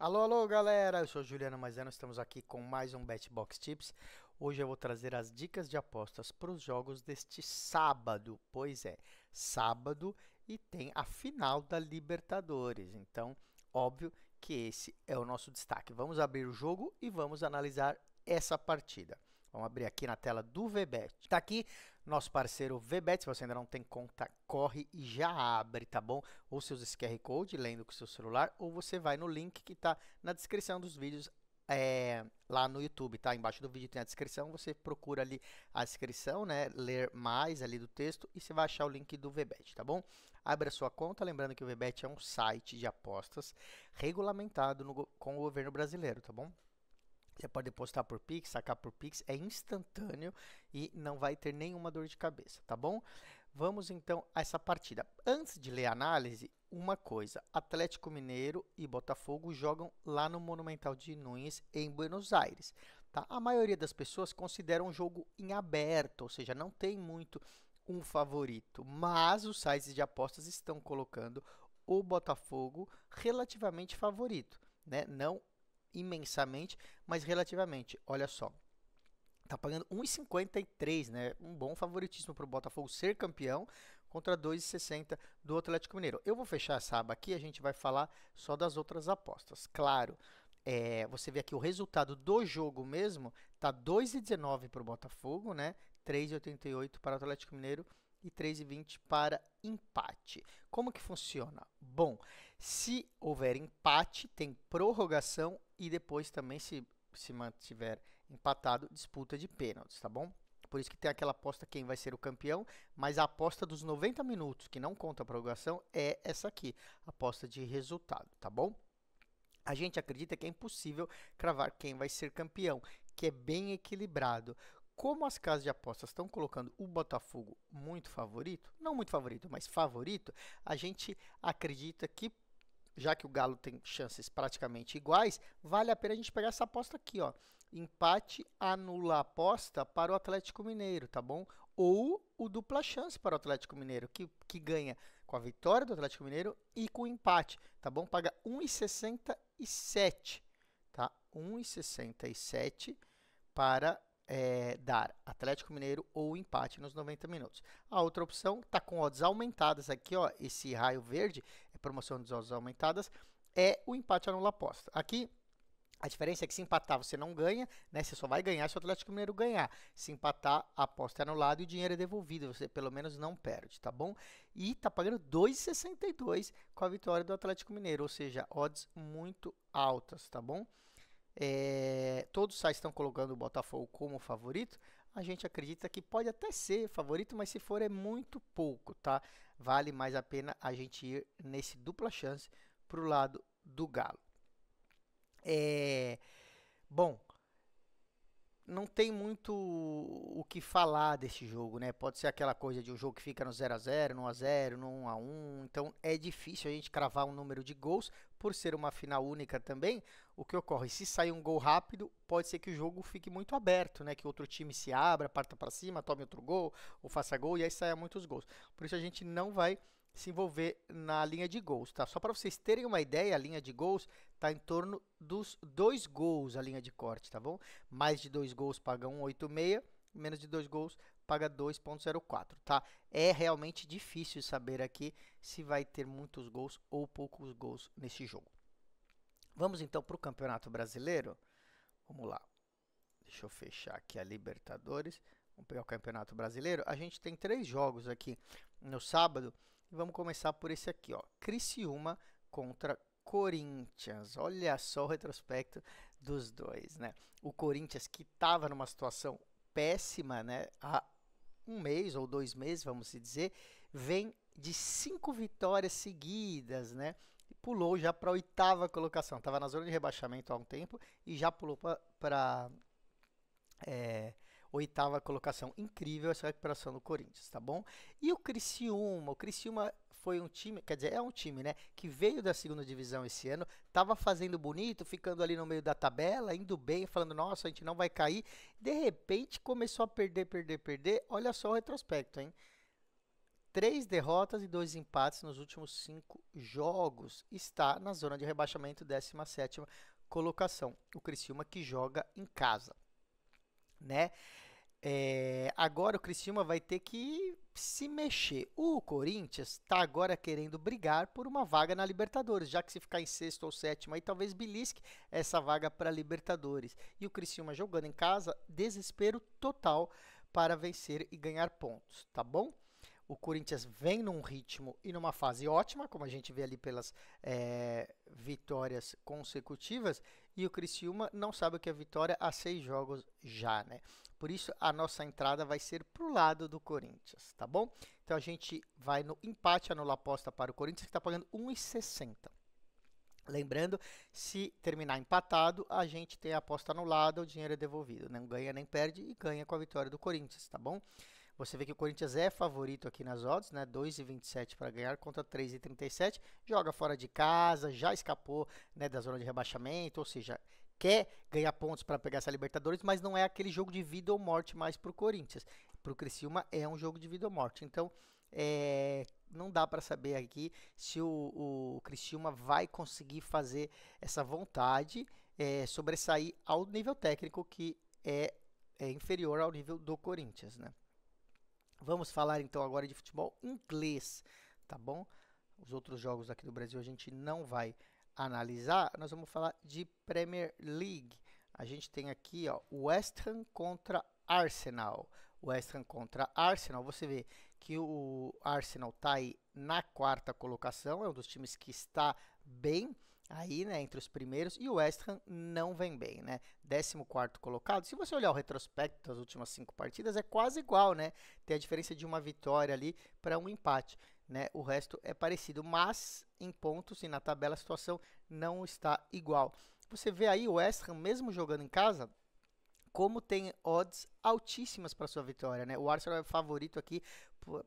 Alô, alô, galera! Eu sou Juliano Maisano, estamos aqui com mais um BetBox Tips. Hoje eu vou trazer as dicas de apostas para os jogos deste sábado. Pois é, sábado e tem a final da Libertadores. Então, óbvio que esse é o nosso destaque. Vamos abrir o jogo e vamos analisar essa partida. Vamos abrir aqui na tela do VBet. Está aqui nosso parceiro VBet. Se você ainda não tem conta, corre e já abre, tá bom? Ou seus QR Code, lendo com o seu celular, ou você vai no link que está na descrição dos vídeos lá no YouTube, tá? Embaixo do vídeo tem a descrição, você procura ali a descrição, né? Ler mais ali do texto e você vai achar o link do VBet, tá bom? Abre a sua conta, lembrando que o VBet é um site de apostas regulamentado com o governo brasileiro, tá bom? Você pode depositar por Pix, sacar por Pix, é instantâneo e não vai ter nenhuma dor de cabeça, tá bom? Vamos então a essa partida. Antes de ler a análise, uma coisa: Atlético Mineiro e Botafogo jogam lá no Monumental de Nunes, em Buenos Aires, tá? A maioria das pessoas considera um jogo em aberto, ou seja, não tem muito um favorito, mas os sites de apostas estão colocando o Botafogo relativamente favorito, né? Não imensamente, mas relativamente. Olha só, tá pagando 1,53, né? Um bom favoritismo para o Botafogo ser campeão contra 2,60 do Atlético Mineiro. Eu vou fechar essa aba aqui, a gente vai falar só das outras apostas. Claro, você vê aqui o resultado do jogo mesmo, tá 2,19 para o Botafogo, né? 3,88 para o Atlético Mineiro e 3,20 para empate. Como que funciona? Bom, se houver empate, tem prorrogação e depois também, se mantiver empatado, disputa de pênaltis, tá bom? Por isso que tem aquela aposta quem vai ser o campeão, mas a aposta dos 90 minutos, que não conta a prorrogação, é essa aqui, aposta de resultado, tá bom? A gente acredita que é impossível cravar quem vai ser campeão, que é bem equilibrado. Como as casas de apostas estão colocando o Botafogo muito favorito, não muito favorito, mas favorito, a gente acredita que, já que o Galo tem chances praticamente iguais, vale a pena a gente pegar essa aposta aqui, ó. Empate anula a aposta para o Atlético Mineiro, tá bom? Ou o dupla chance para o Atlético Mineiro, que ganha com a vitória do Atlético Mineiro e com o empate, tá bom? Paga 1,67, tá? 1,67 para dar Atlético Mineiro ou empate nos 90 minutos. A outra opção está com odds aumentadas aqui, ó, esse raio verde, é promoção de odds aumentadas, é o empate anula aposta. Aqui, a diferença é que se empatar você não ganha, né? Você só vai ganhar se o Atlético Mineiro ganhar. Se empatar, a aposta é anulada e o dinheiro é devolvido. Você pelo menos não perde, tá bom? E tá pagando 2,62 com a vitória do Atlético Mineiro, ou seja, odds muito altas, tá bom? Todos os sites estão colocando o Botafogo como favorito. A gente acredita que pode até ser favorito, mas se for é muito pouco, tá? Vale mais a pena a gente ir nesse dupla chance para o lado do Galo. Bom, não tem muito o que falar desse jogo, né? Pode ser aquela coisa de um jogo que fica no 0-0, no 1-0, no 1-1. Então é difícil a gente cravar um número de gols por ser uma final única também. O que ocorre? Se sair um gol rápido, pode ser que o jogo fique muito aberto, né? Que outro time se abra, parta para cima, tome outro gol ou faça gol e aí saia muitos gols. Por isso a gente não vai se envolver na linha de gols, tá? Só para vocês terem uma ideia, a linha de gols está em torno dos 2 gols a linha de corte, tá bom? Mais de 2 gols paga 1,86, menos de 2 gols paga 2,04, tá? É realmente difícil saber aqui se vai ter muitos gols ou poucos gols nesse jogo. Vamos então para o Campeonato Brasileiro? Vamos lá. Deixa eu fechar aqui a Libertadores. Vamos pegar o Campeonato Brasileiro. A gente tem 3 jogos aqui no sábado. E vamos começar por esse aqui, ó. Criciúma contra Corinthians. Olha só o retrospecto dos dois, né? O Corinthians, que estava numa situação péssima, né? Há um mês ou 2 meses, vamos se dizer, vem de 5 vitórias seguidas, né? E pulou já para a 8ª colocação. Estava na zona de rebaixamento há um tempo e já pulou para 8ª colocação. Incrível essa recuperação do Corinthians, tá bom? E o Criciúma foi um time, quer dizer, é um time, né, que veio da 2ª divisão esse ano, tava fazendo bonito, ficando ali no meio da tabela, indo bem, falando, nossa, a gente não vai cair. De repente começou a perder. Olha só o retrospecto, hein? 3 derrotas e 2 empates nos últimos 5 jogos. Está na zona de rebaixamento, 17ª colocação. O Criciúma que joga em casa, né? Agora o Criciúma vai ter que se mexer. O Corinthians está agora querendo brigar por uma vaga na Libertadores, já que se ficar em sexto ou sétimo, aí talvez belisque essa vaga para Libertadores. E o Criciúma jogando em casa, desespero total para vencer e ganhar pontos, tá bom? O Corinthians vem num ritmo e numa fase ótima, como a gente vê ali pelas vitórias consecutivas, e o Criciúma não sabe o que é vitória há 6 jogos já, né? Por isso, a nossa entrada vai ser pro lado do Corinthians, tá bom? Então, a gente vai no empate, anula a aposta para o Corinthians, que está pagando 1,60. Lembrando, se terminar empatado, a gente tem a aposta anulada, o dinheiro é devolvido. Não ganha nem perde e ganha com a vitória do Corinthians, tá bom? Você vê que o Corinthians é favorito aqui nas odds, né? 2,27 para ganhar contra 3,37. Joga fora de casa, já escapou, né, da zona de rebaixamento, ou seja, quer ganhar pontos para pegar essa Libertadores, mas não é aquele jogo de vida ou morte mais para o Corinthians. Para o Criciúma é um jogo de vida ou morte. Então, não dá para saber aqui se o Criciúma vai conseguir fazer essa vontade, sobressair ao nível técnico que é inferior ao nível do Corinthians, né? Vamos falar então agora de futebol inglês, tá bom? Os outros jogos aqui do Brasil a gente não vai analisar. Nós vamos falar de Premier League. A gente tem aqui, ó, West Ham contra Arsenal. West Ham contra Arsenal. Você vê que o Arsenal tá aí na 4ª colocação, é um dos times que está bem aí, né, entre os primeiros, e o West Ham não vem bem, né? 14º colocado. Se você olhar o retrospecto das últimas 5 partidas, é quase igual, né? Tem a diferença de uma vitória ali para um empate, né? O resto é parecido, mas em pontos e na tabela a situação não está igual. Você vê aí o West Ham, mesmo jogando em casa, como tem odds altíssimas para sua vitória, né? O Arsenal é favorito aqui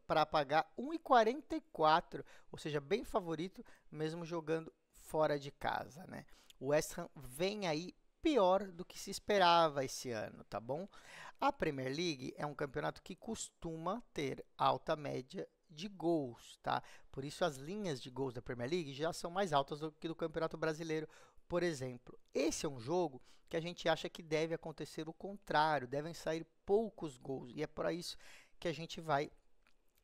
para pagar 1,44, ou seja, bem favorito mesmo jogando fora de casa, né? O West Ham vem aí pior do que se esperava esse ano, tá bom? A Premier League é um campeonato que costuma ter alta média de gols, tá? Por isso as linhas de gols da Premier League já são mais altas do que do Campeonato Brasileiro, por exemplo. Esse é um jogo que a gente acha que deve acontecer o contrário, devem sair poucos gols, e é para isso que a gente vai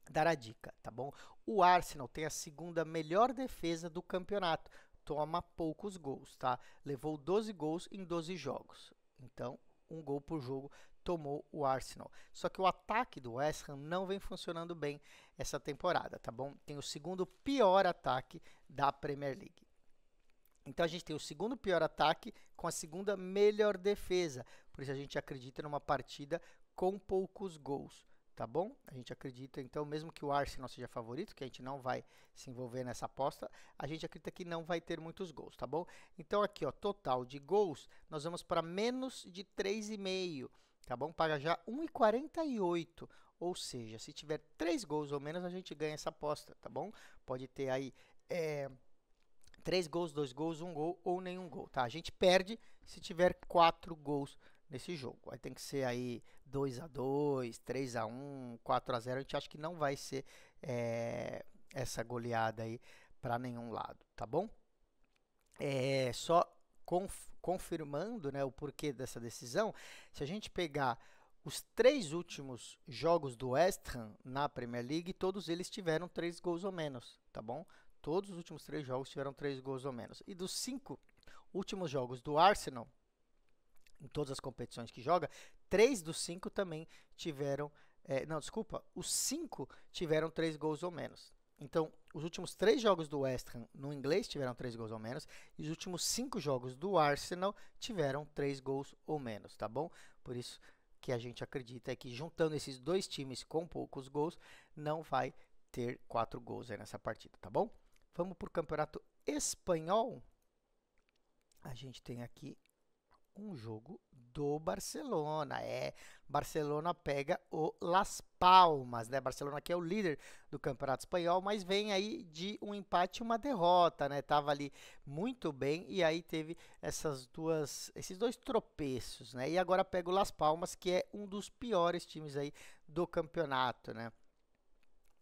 dar a dica, tá bom? O Arsenal tem a segunda melhor defesa do campeonato, toma poucos gols, tá? Levou 12 gols em 12 jogos. Então, um gol por jogo tomou o Arsenal. Só que o ataque do West Ham não vem funcionando bem essa temporada, tá bom? Tem o segundo pior ataque da Premier League. Então, a gente tem o segundo pior ataque com a segunda melhor defesa. Por isso, a gente acredita numa partida com poucos gols. Tá bom? A gente acredita, então, mesmo que o Arsenal seja favorito, que a gente não vai se envolver nessa aposta, a gente acredita que não vai ter muitos gols, tá bom? Então, aqui, ó, total de gols, nós vamos para menos de 3,5, tá bom? Paga já 1,48, ou seja, se tiver 3 gols ou menos, a gente ganha essa aposta, tá bom? Pode ter aí 3 gols, 2 gols, 1 gol ou nenhum gol, tá? A gente perde se tiver 4 gols nesse jogo. Aí tem que ser aí 2-2, 3-1, 4-0. A gente acha que não vai ser essa goleada aí para nenhum lado, tá bom? Só confirmando, né, o porquê dessa decisão, se a gente pegar os 3 últimos jogos do West Ham na Premier League, todos eles tiveram 3 gols ou menos, tá bom? Todos os últimos 3 jogos tiveram 3 gols ou menos. E dos 5 últimos jogos do Arsenal, em todas as competições que joga, 3 dos 5 também tiveram... não, desculpa, os 5 tiveram 3 gols ou menos. Então, os últimos 3 jogos do West Ham no inglês tiveram 3 gols ou menos, e os últimos 5 jogos do Arsenal tiveram 3 gols ou menos, tá bom? Por isso que a gente acredita que juntando esses dois times com poucos gols, não vai ter 4 gols aí nessa partida, tá bom? Vamos para o Campeonato Espanhol. A gente tem aqui um jogo do Barcelona. Barcelona pega o Las Palmas, né? Barcelona que é o líder do Campeonato Espanhol, mas vem aí de um empate e uma derrota, né? Tava ali muito bem e aí teve esses dois tropeços, né? E agora pega o Las Palmas, que é um dos piores times aí do campeonato, né?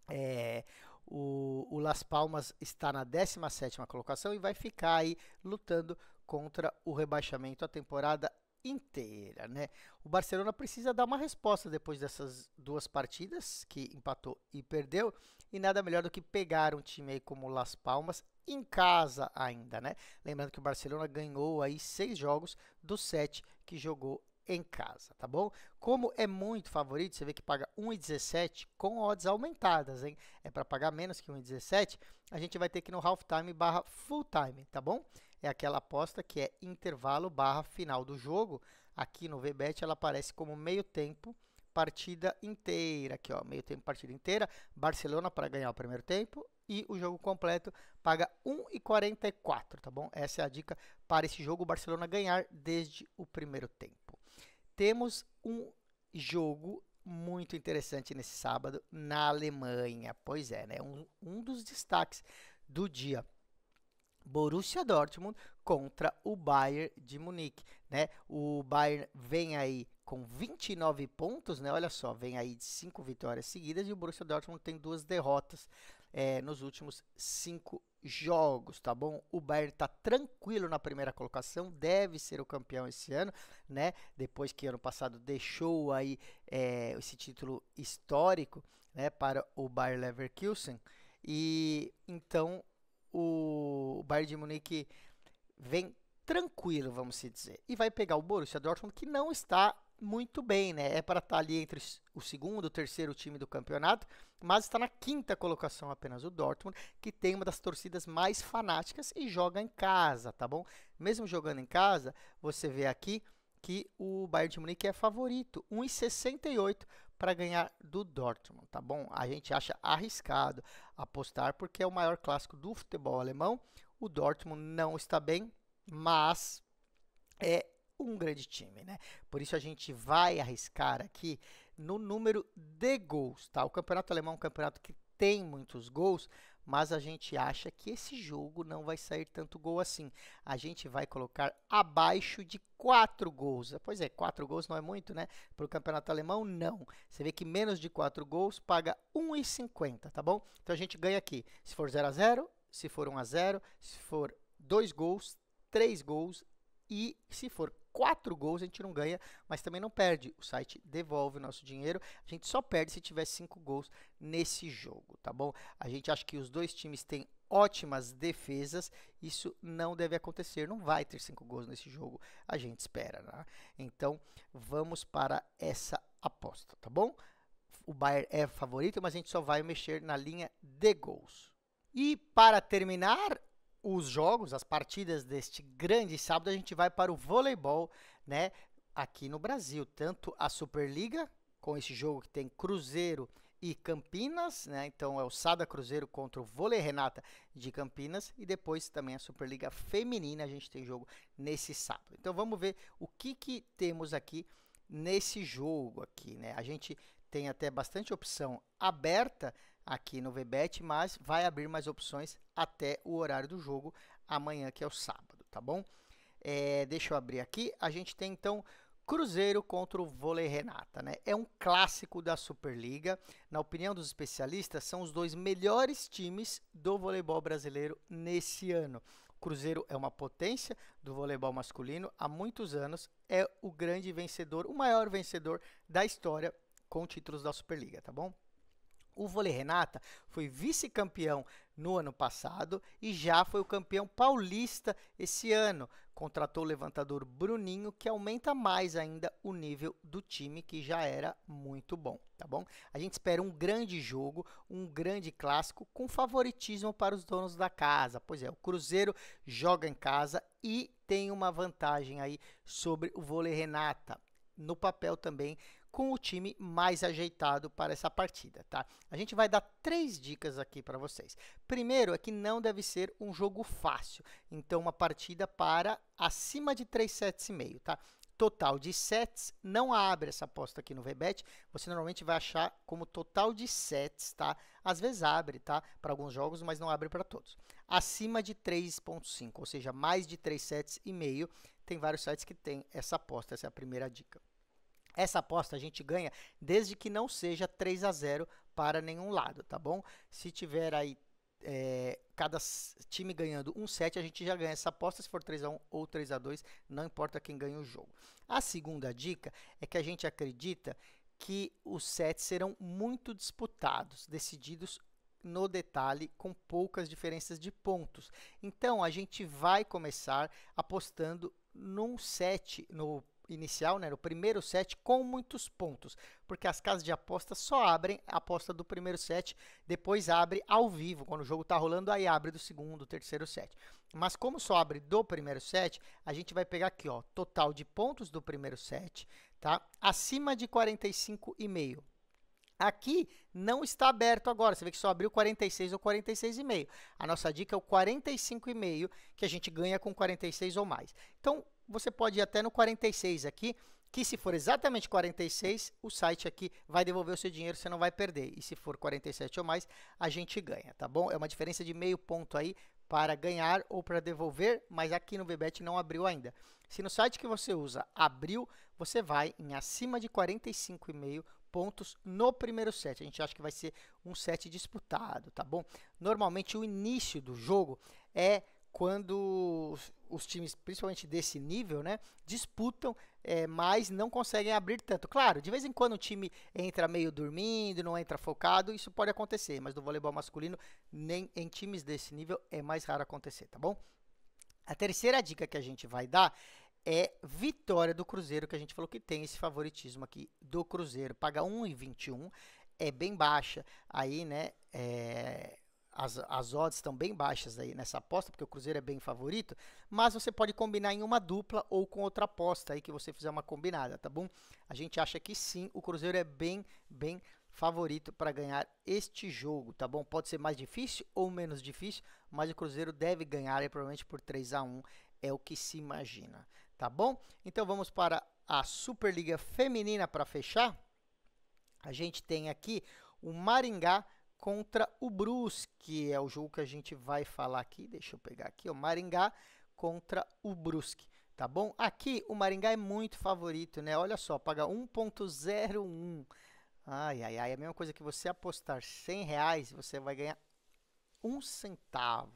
É, o Las Palmas está na 17ª colocação e vai ficar aí lutando contra o rebaixamento a temporada inteira, né? O Barcelona precisa dar uma resposta depois dessas duas partidas, que empatou e perdeu, e nada melhor do que pegar um time aí como o Las Palmas em casa ainda, né? Lembrando que o Barcelona ganhou aí 6 jogos dos 7 que jogou em casa, tá bom? Como é muito favorito, você vê que paga 1,17 com odds aumentadas, hein? É para pagar menos que 1,17, a gente vai ter que ir no halftime barra full time, tá bom? É aquela aposta que é intervalo barra final do jogo. Aqui no VBet ela aparece como meio tempo, partida inteira. Aqui, ó, meio tempo, partida inteira. Barcelona para ganhar o primeiro tempo e o jogo completo paga 1,44, tá bom? Essa é a dica para esse jogo, o Barcelona ganhar desde o primeiro tempo. Temos um jogo muito interessante nesse sábado na Alemanha. Pois é, né? Um dos destaques do dia. Borussia Dortmund contra o Bayern de Munique, né? O Bayern vem aí com 29 pontos, né? Olha só, vem aí de 5 vitórias seguidas e o Borussia Dortmund tem 2 derrotas nos últimos 5 jogos, tá bom? O Bayern tá tranquilo na primeira colocação, deve ser o campeão esse ano, né? Depois que ano passado deixou aí esse título histórico, né, para o Bayer Leverkusen. E então o Bayern de Munique vem tranquilo, vamos se dizer, e vai pegar o Borussia Dortmund, que não está muito bem, né? É para estar ali entre o segundo, o terceiro time do campeonato, mas está na 5ª colocação apenas o Dortmund, que tem uma das torcidas mais fanáticas e joga em casa, tá bom? Mesmo jogando em casa, você vê aqui que o Bayern de Munique é favorito, 1,68 para ganhar do Dortmund, tá bom? A gente acha arriscado apostar porque é o maior clássico do futebol alemão. O Dortmund não está bem, mas é um grande time, né? Por isso a gente vai arriscar aqui no número de gols, tá? O campeonato alemão é um campeonato que tem muitos gols, mas a gente acha que esse jogo não vai sair tanto gol assim. A gente vai colocar abaixo de 4 gols. Pois é, 4 gols não é muito, né? Para o campeonato alemão, não. Você vê que menos de 4 gols paga 1,50, tá bom? Então a gente ganha aqui. Se for 0-0, se for 1-0, se for 2 gols, 3 gols e se for 4 gols a gente não ganha, mas também não perde. O site devolve o nosso dinheiro. A gente só perde se tiver 5 gols nesse jogo, tá bom? A gente acha que os dois times têm ótimas defesas. Isso não deve acontecer. Não vai ter 5 gols nesse jogo. A gente espera, né? Então, vamos para essa aposta, tá bom? O Bayern é favorito, mas a gente só vai mexer na linha de gols. E para terminar os jogos, as partidas deste grande sábado, a gente vai para o voleibol, né, aqui no Brasil. Tanto a Superliga, com esse jogo que tem Cruzeiro e Campinas, né, então é o Sada Cruzeiro contra o Vôlei Renata de Campinas, e depois também a Superliga Feminina, a gente tem jogo nesse sábado. Então vamos ver o que temos aqui nesse jogo aqui, né? A gente tem até bastante opção aberta aqui no VBet, mas vai abrir mais opções até o horário do jogo amanhã, que é o sábado, tá bom? Deixa eu abrir aqui. A gente tem então Cruzeiro contra o Vôlei Renata, né? É um clássico da Superliga. Na opinião dos especialistas, são os dois melhores times do voleibol brasileiro nesse ano. O Cruzeiro é uma potência do voleibol masculino há muitos anos, é o grande vencedor, o maior vencedor da história com títulos da Superliga, tá bom? O Vôlei Renata foi vice-campeão no ano passado e já foi o campeão paulista esse ano. Contratou o levantador Bruninho, que aumenta mais ainda o nível do time, que já era muito bom, tá bom? A gente espera um grande jogo, um grande clássico, com favoritismo para os donos da casa. Pois é, o Cruzeiro joga em casa e tem uma vantagem aí sobre o Vôlei Renata. No papel também, com o time mais ajeitado para essa partida, tá? A gente vai dar 3 dicas aqui para vocês. Primeiro é que não deve ser um jogo fácil, então uma partida para acima de 3 sets e meio, tá? Total de sets, não abre essa aposta aqui no VBet, você normalmente vai achar como total de sets, tá? Às vezes abre, tá? Para alguns jogos, mas não abre para todos. Acima de 3,5, ou seja, mais de 3 sets e meio, tem vários sites que tem essa aposta, essa é a primeira dica. Essa aposta a gente ganha desde que não seja 3-0 para nenhum lado, tá bom? Se tiver aí cada time ganhando um set, a gente já ganha essa aposta. Se for 3-1 ou 3-2, não importa quem ganha o jogo. A segunda dica é que a gente acredita que os sets serão muito disputados, decididos no detalhe, com poucas diferenças de pontos. Então, a gente vai começar apostando num set, no inicial, né, no primeiro set, com muitos pontos, porque as casas de aposta só abrem a aposta do primeiro set, depois abre ao vivo, quando o jogo está rolando, aí abre do segundo, terceiro set. Mas como só abre do primeiro set, a gente vai pegar aqui, ó, total de pontos do primeiro set, tá? Acima de 45,5. Aqui não está aberto agora, você vê que só abriu 46 ou 46,5. A nossa dica é o 45,5, que a gente ganha com 46 ou mais. Então, você pode ir até no 46 aqui, que se for exatamente 46, o site aqui vai devolver o seu dinheiro, você não vai perder. E se for 47 ou mais, a gente ganha, tá bom? É uma diferença de meio ponto aí para ganhar ou para devolver, mas aqui no VBET não abriu ainda. Se no site que você usa abriu, você vai em acima de 45,5 pontos no primeiro set. A gente acha que vai ser um set disputado, tá bom? Normalmente o início do jogo é quando os times, principalmente desse nível, né, disputam, mas não conseguem abrir tanto. Claro, de vez em quando o time entra meio dormindo, não entra focado, isso pode acontecer, mas no voleibol masculino, nem em times desse nível, é mais raro acontecer, tá bom? A terceira dica que a gente vai dar é vitória do Cruzeiro, que a gente falou que tem esse favoritismo aqui do Cruzeiro. Paga 1,21, é bem baixa aí, né? As odds estão bem baixas aí nessa aposta, porque o Cruzeiro é bem favorito, mas você pode combinar em uma dupla ou com outra aposta aí que você fizer uma combinada, tá bom? A gente acha que sim, o Cruzeiro é bem favorito para ganhar este jogo, tá bom? Pode ser mais difícil ou menos difícil, mas o Cruzeiro deve ganhar aí, provavelmente por 3-1, é o que se imagina, tá bom? Então vamos para a Superliga Feminina para fechar. A gente tem aqui o Maringá contra o Brusque, é o jogo que a gente vai falar aqui. Deixa eu pegar aqui, o Maringá contra o Brusque, tá bom? Aqui o Maringá é muito favorito, né? Olha só, paga 1,01. Ai, ai, ai, é a mesma coisa que você apostar R$100, você vai ganhar 1 centavo,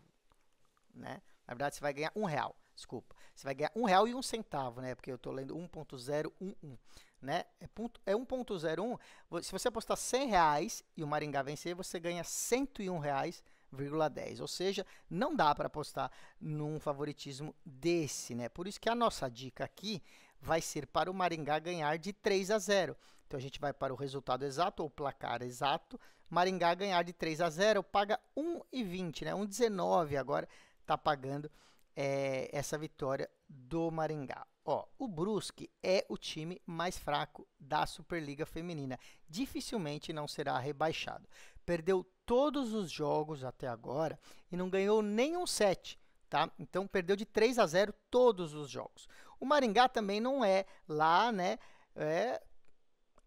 né? Na verdade, você vai ganhar R$1, desculpa. Você vai ganhar R$1,01, né? Porque eu estou lendo 1,011, né? É 1,01. Se você apostar R$100 e o Maringá vencer, você ganha R$101,10. Ou seja, não dá para apostar num favoritismo desse, né? Por isso que a nossa dica aqui vai ser para o Maringá ganhar de 3-0. Então, a gente vai para o resultado exato ou placar exato. Maringá ganhar de 3-0, paga 1,20, né? 1,19 agora está pagando essa vitória do Maringá. Ó, o Brusque é o time mais fraco da Superliga Feminina. Dificilmente não será rebaixado. Perdeu todos os jogos até agora e não ganhou nenhum set, tá? Então, perdeu de 3-0 todos os jogos. O Maringá também não é lá, né?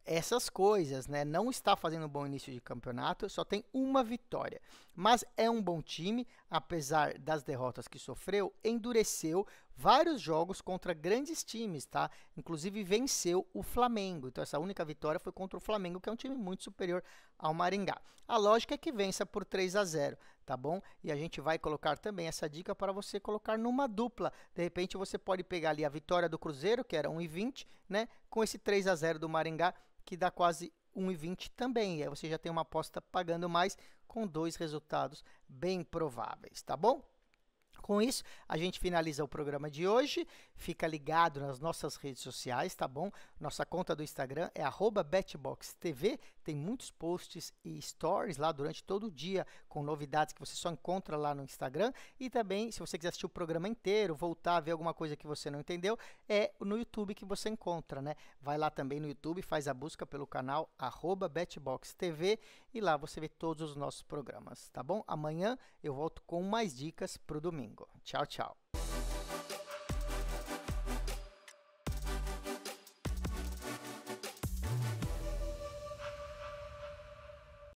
Essas coisas, né? Não está fazendo um bom início de campeonato, só tem uma vitória. Mas é um bom time, apesar das derrotas que sofreu, endureceu vários jogos contra grandes times, tá? Inclusive venceu o Flamengo. Então essa única vitória foi contra o Flamengo, que é um time muito superior ao Maringá. A lógica é que vença por 3-0, tá bom? E a gente vai colocar também essa dica para você colocar numa dupla. De repente você pode pegar ali a vitória do Cruzeiro, que era 1,20, né? Com esse 3-0 do Maringá, que dá quase 1,20 também. E aí você já tem uma aposta pagando mais com dois resultados bem prováveis, tá bom? Com isso, a gente finaliza o programa de hoje. Fica ligado nas nossas redes sociais, tá bom? Nossa conta do Instagram é @betboxtv. Tem muitos posts e stories lá durante todo o dia, com novidades que você só encontra lá no Instagram. E também, se você quiser assistir o programa inteiro, voltar a ver alguma coisa que você não entendeu, é no YouTube que você encontra, né? Vai lá também no YouTube, faz a busca pelo canal @betboxtv e lá você vê todos os nossos programas, tá bom? Amanhã eu volto com mais dicas para o domingo. Tchau, tchau.